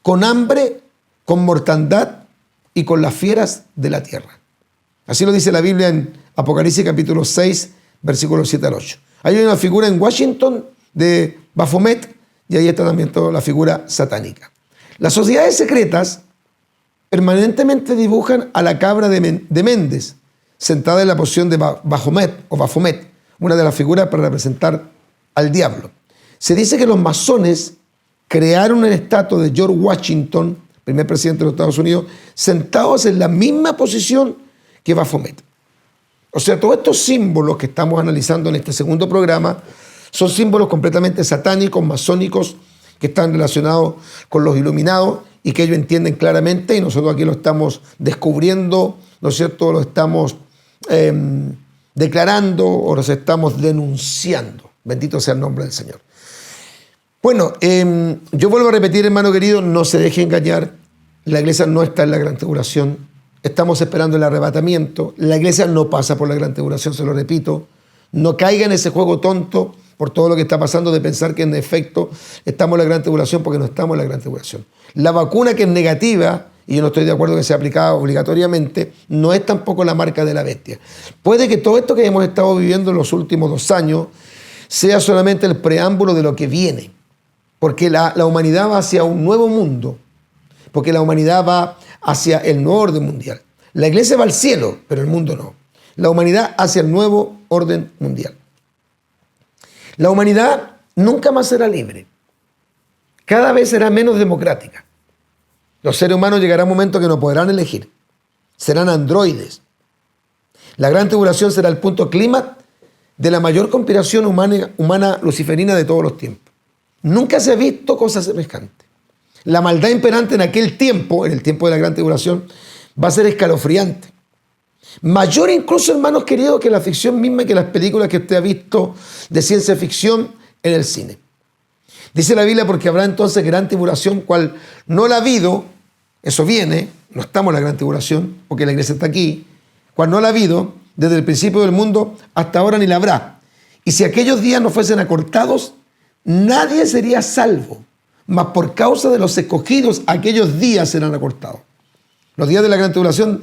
con hambre, con mortandad y con las fieras de la tierra. Así lo dice la Biblia en Apocalipsis capítulo 6, versículos 7 al 8. Hay una figura en Washington de Baphomet, y ahí está también toda la figura satánica. Las sociedades secretas permanentemente dibujan a la cabra de Méndez, sentada en la posición de Baphomet, una de las figuras para representar al diablo. Se dice que los masones crearon el estatua de George Washington, primer presidente de los Estados Unidos, sentados en la misma posición que Baphomet. O sea, todos estos símbolos que estamos analizando en este segundo programa son símbolos completamente satánicos, masónicos, que están relacionados con los iluminados y que ellos entienden claramente, y nosotros aquí lo estamos descubriendo, ¿no es cierto? Lo estamos declarando o los estamos denunciando. Bendito sea el nombre del Señor. Bueno, yo vuelvo a repetir, hermano querido, no se deje engañar. La iglesia no está en la gran tribulación. Estamos esperando el arrebatamiento. La iglesia no pasa por la gran tribulación, se lo repito. No caiga en ese juego tonto por todo lo que está pasando de pensar que en efecto estamos en la gran tribulación, porque no estamos en la gran tribulación. La vacuna, que es negativa, y yo no estoy de acuerdo que sea aplicada obligatoriamente, no es tampoco la marca de la bestia. Puede que todo esto que hemos estado viviendo en los últimos 2 años sea solamente el preámbulo de lo que viene, porque la humanidad va hacia un nuevo mundo, porque la humanidad va hacia el nuevo orden mundial. La iglesia va al cielo, pero el mundo no. La humanidad hacia el nuevo orden mundial. La humanidad nunca más será libre. Cada vez será menos democrática. Los seres humanos llegará un momento que no podrán elegir. Serán androides. La gran tribulación será el punto clímax de la mayor conspiración humana luciferina de todos los tiempos. Nunca se ha visto cosa semejante. La maldad imperante en aquel tiempo, en el tiempo de la gran tribulación, va a ser escalofriante. Mayor incluso, hermanos queridos, que la ficción misma y que las películas que usted ha visto de ciencia ficción en el cine. Dice la Biblia, porque habrá entonces gran tribulación, cual no la ha habido, eso viene, no estamos en la gran tribulación, porque la iglesia está aquí, cual no la ha habido desde el principio del mundo hasta ahora ni la habrá. Y si aquellos días no fuesen acortados, nadie sería salvo, mas por causa de los escogidos, aquellos días serán acortados. Los días de la gran tribulación,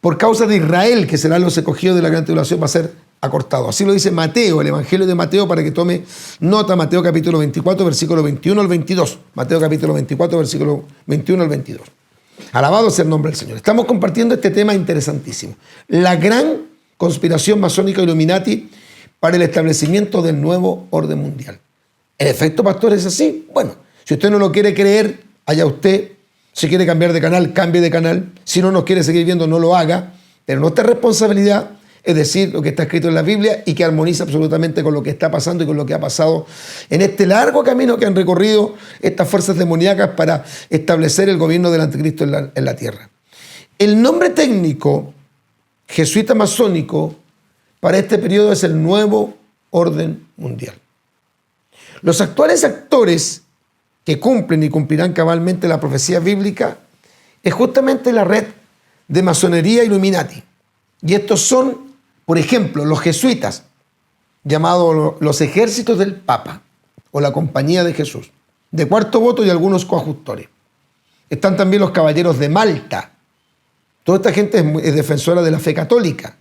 por causa de Israel, que serán los escogidos de la gran tribulación, va a ser acortado. Así lo dice Mateo, el Evangelio de Mateo, para que tome nota, Mateo capítulo 24, versículo 21 al 22. Mateo capítulo 24, versículo 21 al 22. Alabado sea el nombre del Señor. Estamos compartiendo este tema interesantísimo. La gran conspiración masónica Illuminati para el establecimiento del nuevo orden mundial. ¿En efecto, pastor, es así? Bueno, si usted no lo quiere creer, allá usted. Si quiere cambiar de canal, cambie de canal. Si no nos quiere seguir viendo, no lo haga. Pero nuestra responsabilidad es decir lo que está escrito en la Biblia y que armoniza absolutamente con lo que está pasando y con lo que ha pasado en este largo camino que han recorrido estas fuerzas demoníacas para establecer el gobierno del anticristo en la tierra. El nombre técnico jesuita masónico para este periodo es el nuevo orden mundial. Los actuales actores que cumplen y cumplirán cabalmente la profecía bíblica es justamente la red de masonería Illuminati. Y estos son, por ejemplo, los jesuitas, llamados los ejércitos del Papa o la Compañía de Jesús, de cuarto voto y algunos coadjutores. Están también los caballeros de Malta. Toda esta gente es defensora de la fe católica.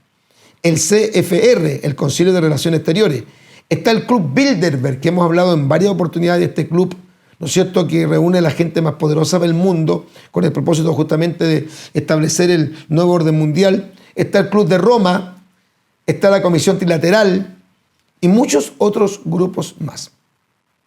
El CFR, el Concilio de Relaciones Exteriores. Está el Club Bilderberg, que hemos hablado en varias oportunidades de este club, ¿no es cierto?, que reúne a la gente más poderosa del mundo con el propósito justamente de establecer el nuevo orden mundial. Está el Club de Roma, está la Comisión Trilateral y muchos otros grupos más.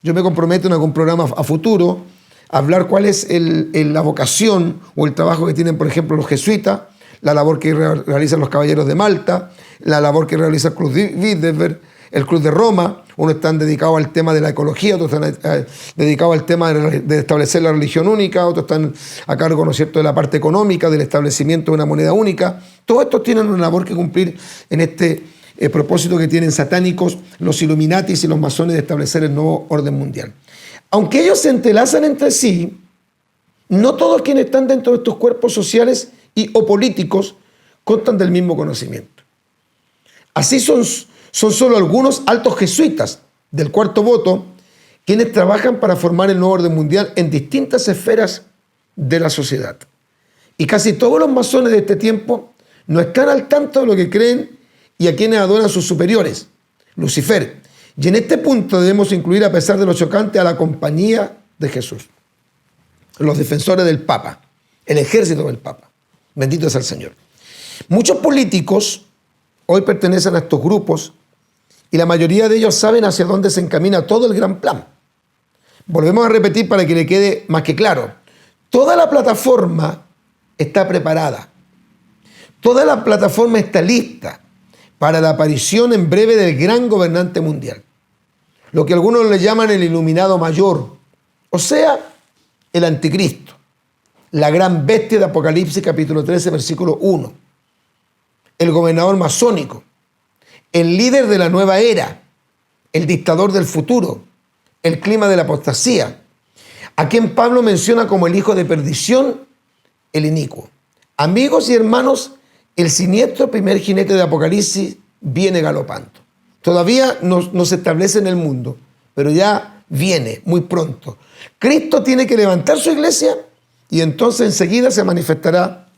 Yo me comprometo en algún programa a futuro a hablar cuál es la vocación o el trabajo que tienen, por ejemplo, los jesuitas, la labor que realizan los caballeros de Malta, la labor que realiza el Club Bilderberg, el Club de Roma. Unos están dedicados al tema de la ecología, otros están dedicados al tema de establecer la religión única, otros están a cargo, ¿no es cierto?, de la parte económica, del establecimiento de una moneda única. Todos estos tienen una labor que cumplir en este propósito que tienen satánicos, los Illuminatis y los masones de establecer el nuevo orden mundial. Aunque ellos se entrelazan entre sí, no todos quienes están dentro de estos cuerpos sociales o políticos constan del mismo conocimiento. Así son solo algunos altos jesuitas del cuarto voto quienes trabajan para formar el nuevo orden mundial en distintas esferas de la sociedad. Y casi todos los masones de este tiempo no están al tanto de lo que creen y a quienes adoran sus superiores, Lucifer. Y en este punto debemos incluir, a pesar de lo chocante, a la Compañía de Jesús, los defensores del Papa, el ejército del Papa. Bendito sea el Señor. Muchos políticos hoy pertenecen a estos grupos y la mayoría de ellos saben hacia dónde se encamina todo el gran plan. Volvemos a repetir para que le quede más que claro. Toda la plataforma está preparada. Toda la plataforma está lista para la aparición en breve del gran gobernante mundial. Lo que algunos le llaman el iluminado mayor, o sea, el anticristo, la gran bestia de Apocalipsis capítulo 13, versículo 1. El gobernador masónico, el líder de la nueva era, el dictador del futuro, el clima de la apostasía, a quien Pablo menciona como el hijo de perdición, el inicuo. Amigos y hermanos, el siniestro primer jinete de Apocalipsis viene galopando. Todavía no se establece en el mundo, pero ya viene muy pronto. Cristo tiene que levantar su iglesia y entonces enseguida se manifestará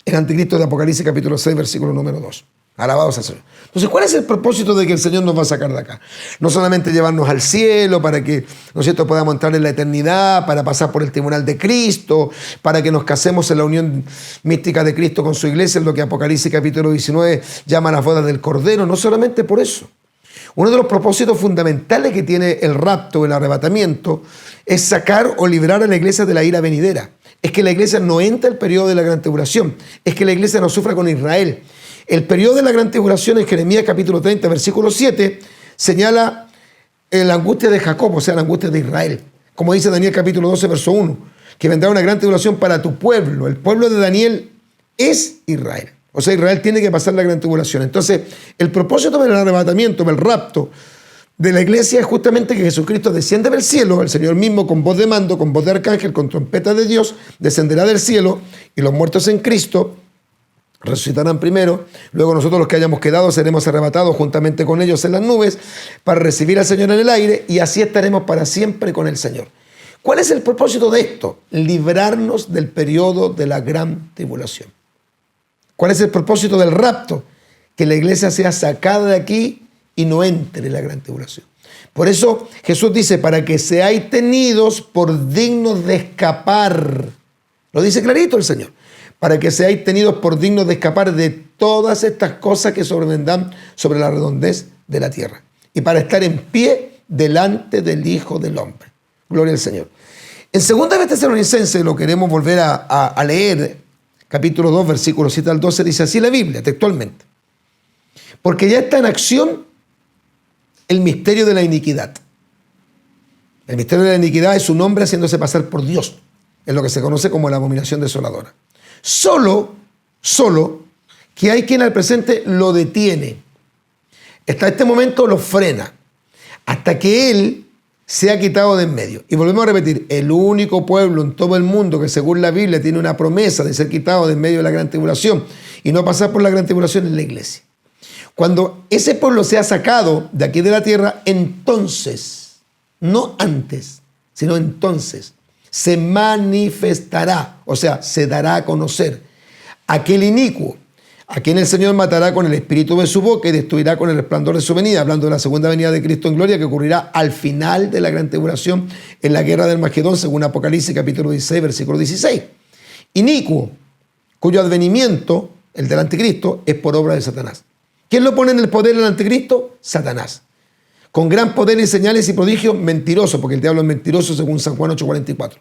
el anticristo de Apocalipsis capítulo 6, versículo número 2. Alabados al Señor. Entonces, ¿cuál es el propósito de que el Señor nos va a sacar de acá? No solamente llevarnos al cielo para que, ¿no es cierto?, podamos entrar en la eternidad, para pasar por el tribunal de Cristo, para que nos casemos en la unión mística de Cristo con su iglesia, en lo que Apocalipsis capítulo 19 llama las bodas del Cordero. No solamente por eso. Uno de los propósitos fundamentales que tiene el rapto, el arrebatamiento, es sacar o librar a la iglesia de la ira venidera. Es que la iglesia no entre al periodo de la gran tribulación. Es que la iglesia no sufra con Israel. El periodo de la gran tribulación en Jeremías capítulo 30, versículo 7, señala la angustia de Jacob, o sea, la angustia de Israel. Como dice Daniel capítulo 12, verso 1, que vendrá una gran tribulación para tu pueblo. El pueblo de Daniel es Israel. O sea, Israel tiene que pasar la gran tribulación. Entonces, el propósito del arrebatamiento, del rapto de la iglesia es justamente que Jesucristo desciende del cielo, el Señor mismo con voz de mando, con voz de arcángel, con trompeta de Dios, descenderá del cielo y los muertos en Cristo resucitarán primero, luego nosotros los que hayamos quedado seremos arrebatados juntamente con ellos en las nubes para recibir al Señor en el aire y así estaremos para siempre con el Señor. ¿Cuál es el propósito de esto? Librarnos del periodo de la gran tribulación. ¿Cuál es el propósito del rapto? Que la iglesia sea sacada de aquí y no entre en la gran tribulación. Por eso Jesús dice, para que seáis tenidos por dignos de escapar. Lo dice clarito el Señor. Para que seáis tenidos por dignos de escapar de todas estas cosas que sobrevendrán sobre la redondez de la tierra. Y para estar en pie delante del Hijo del Hombre. Gloria al Señor. En 2 de Tesalonicenses, lo queremos volver a leer, capítulo 2, versículos 7 al 12, dice así la Biblia, textualmente. Porque ya está en acción el misterio de la iniquidad. El misterio de la iniquidad es un hombre haciéndose pasar por Dios. Es lo que se conoce como la abominación desoladora. Solo que hay quien al presente lo detiene. Hasta este momento lo frena. Hasta que él se ha quitado de en medio. Y volvemos a repetir, el único pueblo en todo el mundo que según la Biblia tiene una promesa de ser quitado de en medio de la gran tribulación y no pasar por la gran tribulación es la iglesia. Cuando ese pueblo sea sacado de aquí de la tierra, entonces, no antes, sino entonces, se manifestará, o sea, se dará a conocer aquel inicuo, a quien el Señor matará con el espíritu de su boca y destruirá con el resplandor de su venida, hablando de la segunda venida de Cristo en gloria que ocurrirá al final de la gran tribulación en la guerra del Magedón, según Apocalipsis capítulo 16, versículo 16. Inicuo, cuyo advenimiento, el del anticristo, es por obra de Satanás. ¿Quién lo pone en el poder del anticristo? Satanás. Con gran poder y señales y prodigios, mentiroso, porque el diablo es mentiroso según San Juan 8:44.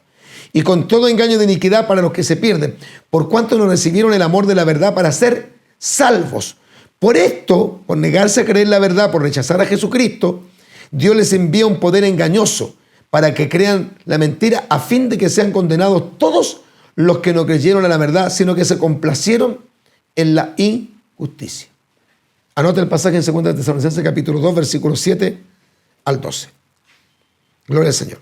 Y con todo engaño de iniquidad para los que se pierden, por cuanto no recibieron el amor de la verdad para ser salvos. Por esto, por negarse a creer la verdad, por rechazar a Jesucristo, Dios les envía un poder engañoso para que crean la mentira a fin de que sean condenados todos los que no creyeron a la verdad, sino que se complacieron en la injusticia. Anota el pasaje en 2 de Tesalonicenses capítulo 2, versículos 7 al 12. Gloria al Señor.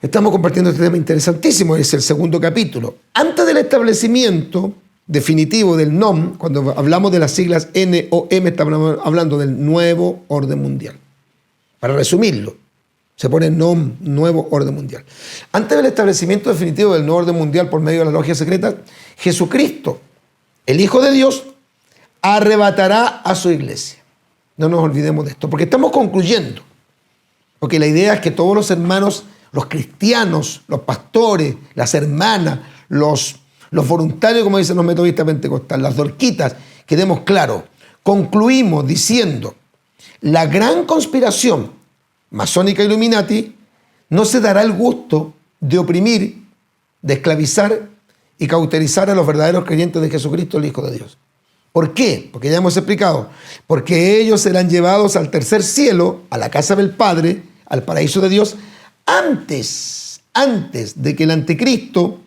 Estamos compartiendo este tema interesantísimo, es el segundo capítulo. Antes del establecimiento definitivo del NOM, cuando hablamos de las siglas NOM, estamos hablando del nuevo orden mundial. Para resumirlo, se pone NOM, nuevo orden mundial. Antes del establecimiento definitivo del nuevo orden mundial por medio de la logia secreta, Jesucristo, el Hijo de Dios, arrebatará a su iglesia. No nos olvidemos de esto, porque estamos concluyendo. Porque la idea es que todos los hermanos, los cristianos, los pastores, las hermanas, los voluntarios, como dicen los metodistas pentecostales, las dorquitas, quedemos claros. Concluimos diciendo, la gran conspiración masónica Illuminati no se dará el gusto de oprimir, de esclavizar y cauterizar a los verdaderos creyentes de Jesucristo, el Hijo de Dios. ¿Por qué? Porque ya hemos explicado. Porque ellos serán llevados al tercer cielo, a la casa del Padre, al paraíso de Dios, antes de que el anticristo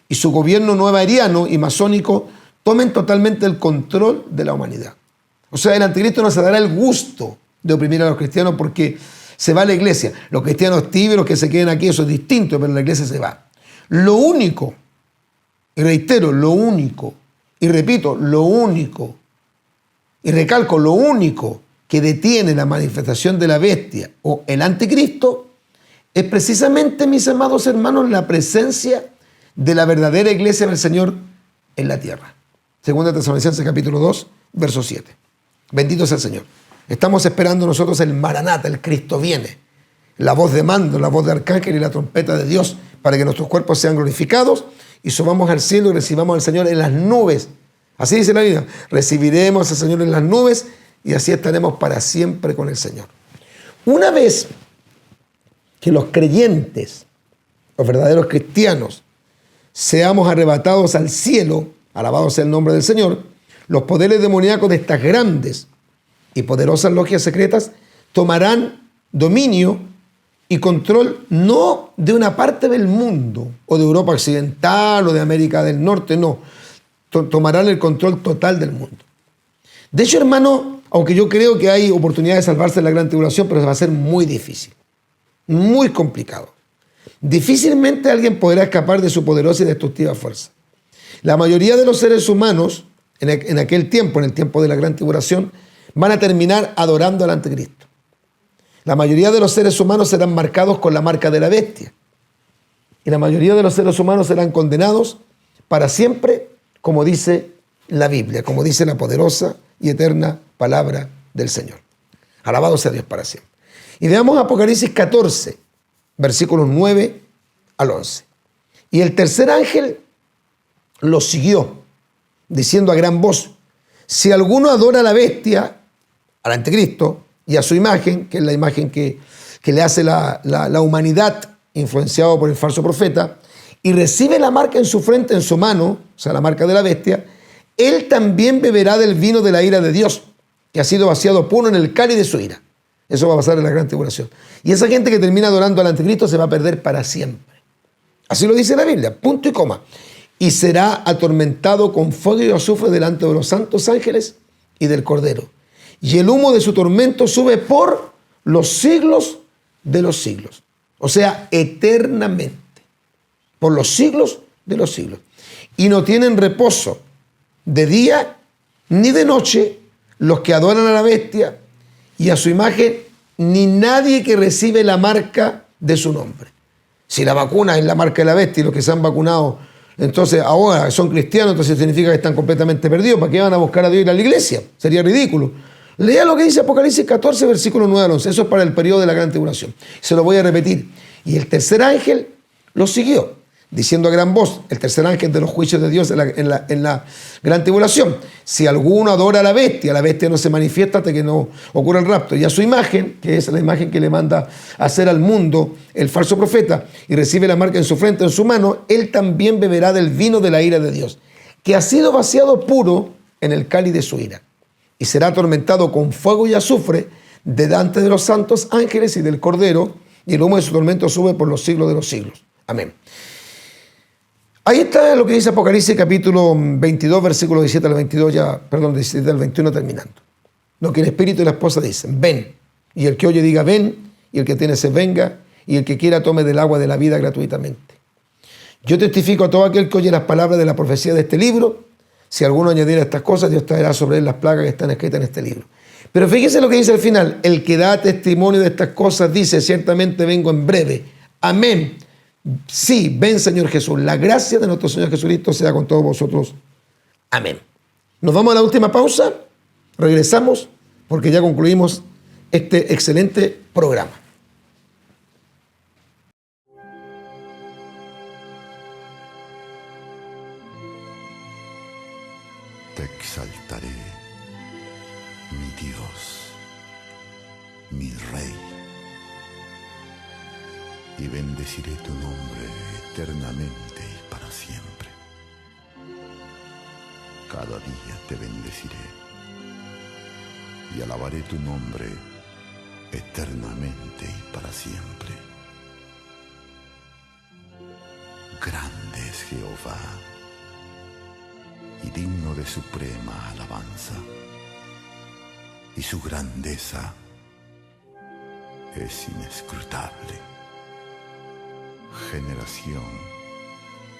y su gobierno nuevariano y masónico tomen totalmente el control de la humanidad. O sea, el anticristo no se dará el gusto de oprimir a los cristianos porque se va a la iglesia. Los cristianos tibios, los que se queden aquí, eso es distinto, pero la iglesia se va. Lo único, y reitero, lo único, y repito, lo único, y recalco, lo único que detiene la manifestación de la bestia o el anticristo es precisamente, mis amados hermanos, la presencia de la verdadera iglesia del Señor en la tierra. 2 Tesalonicenses capítulo 2, verso 7. Bendito sea el Señor. Estamos esperando nosotros el Maranata, el Cristo viene. La voz de mando, la voz de arcángel y la trompeta de Dios para que nuestros cuerpos sean glorificados y subamos al cielo y recibamos al Señor en las nubes. Así dice la Biblia. Recibiremos al Señor en las nubes y así estaremos para siempre con el Señor. Una vez que los creyentes, los verdaderos cristianos, seamos arrebatados al cielo, alabado sea el nombre del Señor, los poderes demoníacos de estas grandes y poderosas logias secretas tomarán dominio y control no de una parte del mundo o de Europa Occidental o de América del Norte, no. Tomarán el control total del mundo. De hecho, hermano, aunque yo creo que hay oportunidad de salvarse en la gran tribulación, pero va a ser muy difícil, muy complicado. Difícilmente alguien podrá escapar de su poderosa y destructiva fuerza. La mayoría de los seres humanos en aquel tiempo, en el tiempo de la gran tribulación, van a terminar adorando al anticristo. La mayoría de los seres humanos serán marcados con la marca de la bestia. Y la mayoría de los seres humanos serán condenados para siempre, como dice la Biblia, como dice la poderosa y eterna palabra del Señor. Alabado sea Dios para siempre. Y veamos Apocalipsis 14, versículos 9 al 11. Y el tercer ángel lo siguió, diciendo a gran voz: si alguno adora a la bestia, al anticristo, y a su imagen, que es la imagen que le hace la humanidad, influenciado por el falso profeta, y recibe la marca en su frente, en su mano, o sea, la marca de la bestia, él también beberá del vino de la ira de Dios, que ha sido vaciado puro en el cáliz de su ira. Eso va a pasar en la gran tribulación. Y esa gente que termina adorando al anticristo se va a perder para siempre. Así lo dice la Biblia, punto y coma. Y será atormentado con fuego y azufre delante de los santos ángeles y del Cordero. Y el humo de su tormento sube por los siglos de los siglos. O sea, eternamente. Por los siglos de los siglos. Y no tienen reposo de día ni de noche los que adoran a la bestia y a su imagen, ni nadie que recibe la marca de su nombre. Si la vacuna es la marca de la bestia y los que se han vacunado, entonces ahora son cristianos, entonces significa que están completamente perdidos. ¿Para qué van a buscar a Dios y ir a la iglesia? Sería ridículo. Lea lo que dice Apocalipsis 14, versículo 9 al 11. Eso es para el periodo de la gran tribulación. Se lo voy a repetir. Y el tercer ángel lo siguió, diciendo a gran voz, el tercer ángel de los juicios de Dios en la gran tribulación: si alguno adora a la bestia no se manifiesta hasta que no ocurra el rapto, y a su imagen, que es la imagen que le manda a hacer al mundo el falso profeta, y recibe la marca en su frente, en su mano, él también beberá del vino de la ira de Dios, que ha sido vaciado puro en el cáliz de su ira, y será atormentado con fuego y azufre delante de los santos ángeles y del Cordero, y el humo de su tormento sube por los siglos de los siglos. Amén. Ahí está lo que dice Apocalipsis capítulo 22, versículo 17 al 22, 17 al 21 terminando. Lo que el Espíritu y la esposa dicen: ven. Y el que oye diga ven, y el que tiene sed venga, y el que quiera tome del agua de la vida gratuitamente. Yo testifico a todo aquel que oye las palabras de la profecía de este libro. Si alguno añadiera estas cosas, Dios traerá sobre él las plagas que están escritas en este libro. Pero fíjense lo que dice al final: el que da testimonio de estas cosas dice: ciertamente vengo en breve. Amén. Sí, ven Señor Jesús. La gracia de nuestro Señor Jesucristo sea con todos vosotros. Amén. Nos vamos a la última pausa. Regresamos porque ya concluimos este excelente programa. Te exaltaré, mi Dios, mi Rey, y bendeciré tu nombre eternamente y para siempre. Cada día te bendeciré y alabaré tu nombre eternamente y para siempre. Grande es Jehová y digno de suprema alabanza, y su grandeza es inescrutable. Generación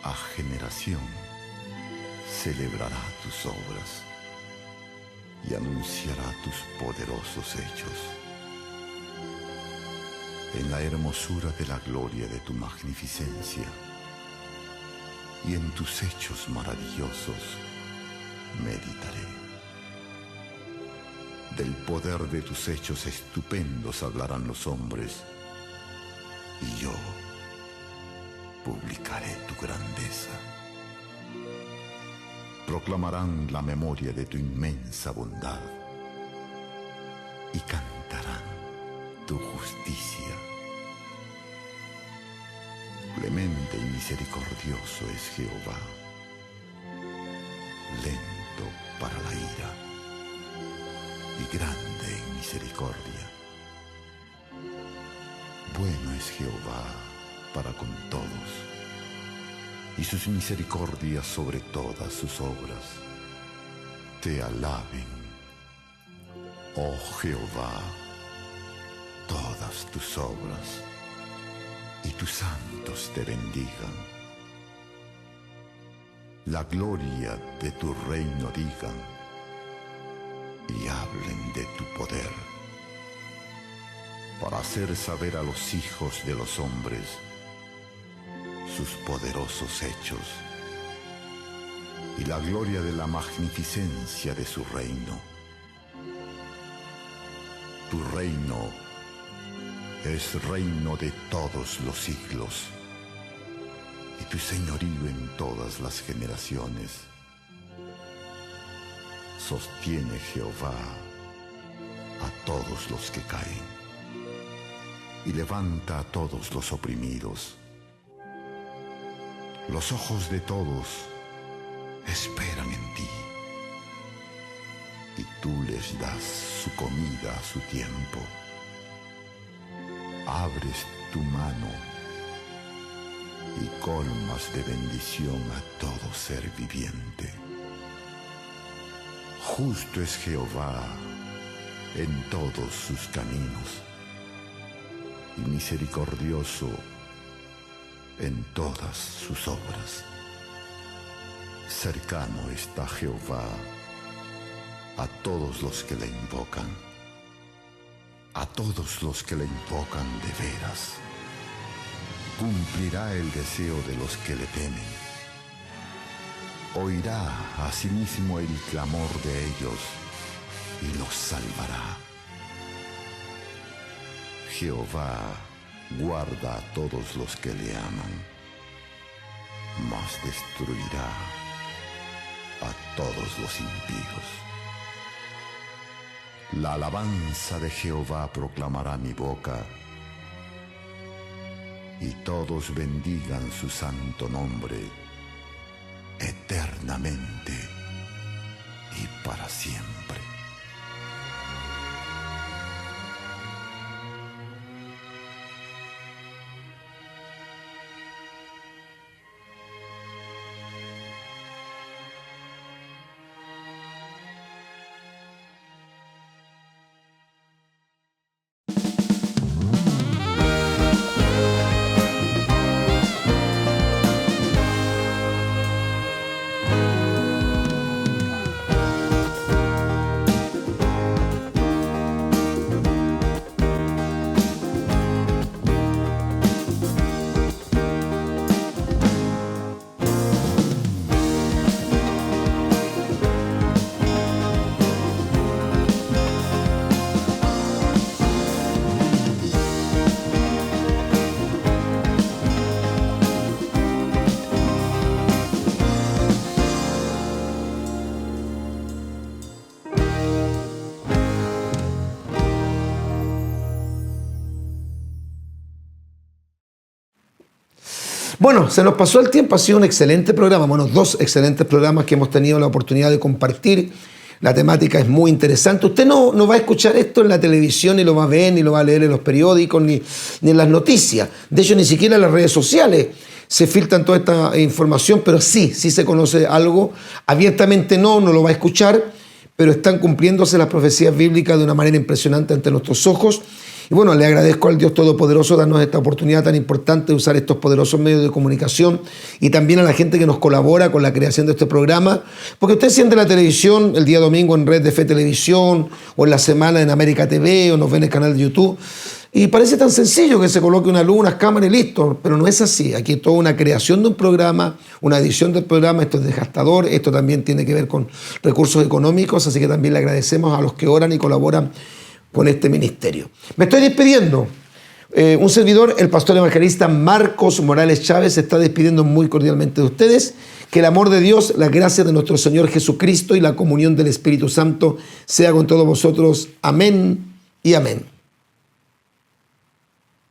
a generación celebrará tus obras y anunciará tus poderosos hechos. En la hermosura de la gloria de tu magnificencia y en tus hechos maravillosos meditaré. Del poder de tus hechos estupendos hablarán los hombres, y yo publicaré tu grandeza. Proclamarán la memoria de tu inmensa bondad y cantarán tu justicia. Clemente y misericordioso es Jehová, lento para la ira grande en misericordia. Bueno es Jehová para con todos, y sus misericordias sobre todas sus obras. Te alaben, oh Jehová, todas tus obras, y tus santos te bendigan. La gloria de tu reino digan, y hablen de tu poder, para hacer saber a los hijos de los hombres sus poderosos hechos, y la gloria de la magnificencia de su reino. Tu reino es reino de todos los siglos, y tu señorío en todas las generaciones. Sostiene Jehová a todos los que caen, y levanta a todos los oprimidos. Los ojos de todos esperan en ti, y tú les das su comida a su tiempo. Abres tu mano y colmas de bendición a todo ser viviente. Justo es Jehová en todos sus caminos, y misericordioso en todas sus obras. Cercano está Jehová a todos los que le invocan, a todos los que le invocan de veras. Cumplirá el deseo de los que le temen. Oirá asimismo el clamor de ellos y los salvará. Jehová guarda a todos los que le aman, mas destruirá a todos los impíos. La alabanza de Jehová proclamará mi boca, y todos bendigan su santo nombre eternamente y para siempre. Bueno, se nos pasó el tiempo, ha sido un excelente programa, bueno, 2 excelentes programas que hemos tenido la oportunidad de compartir. La temática es muy interesante. Usted no va a escuchar esto en la televisión, ni lo va a ver, ni lo va a leer en los periódicos, ni en las noticias. De hecho, ni siquiera en las redes sociales se filtran toda esta información, pero sí se conoce algo. Abiertamente no lo va a escuchar, pero están cumpliéndose las profecías bíblicas de una manera impresionante ante nuestros ojos. Y bueno, le agradezco al Dios Todopoderoso darnos esta oportunidad tan importante de usar estos poderosos medios de comunicación, y también a la gente que nos colabora con la creación de este programa, porque usted siente la televisión el día domingo en Red de Fe Televisión, o en la semana en América TV, o nos ve en el canal de YouTube, y parece tan sencillo que se coloque una luz, unas cámaras y listo, pero no es así. Aquí es toda una creación de un programa, una edición del programa. Esto es desgastador, esto también tiene que ver con recursos económicos, así que también le agradecemos a los que oran y colaboran con este ministerio. Me estoy despidiendo. Un servidor, el pastor evangelista Marcos Morales Chávez, se está despidiendo muy cordialmente de ustedes. Que el amor de Dios, la gracia de nuestro Señor Jesucristo y la comunión del Espíritu Santo sea con todos vosotros. Amén y amén.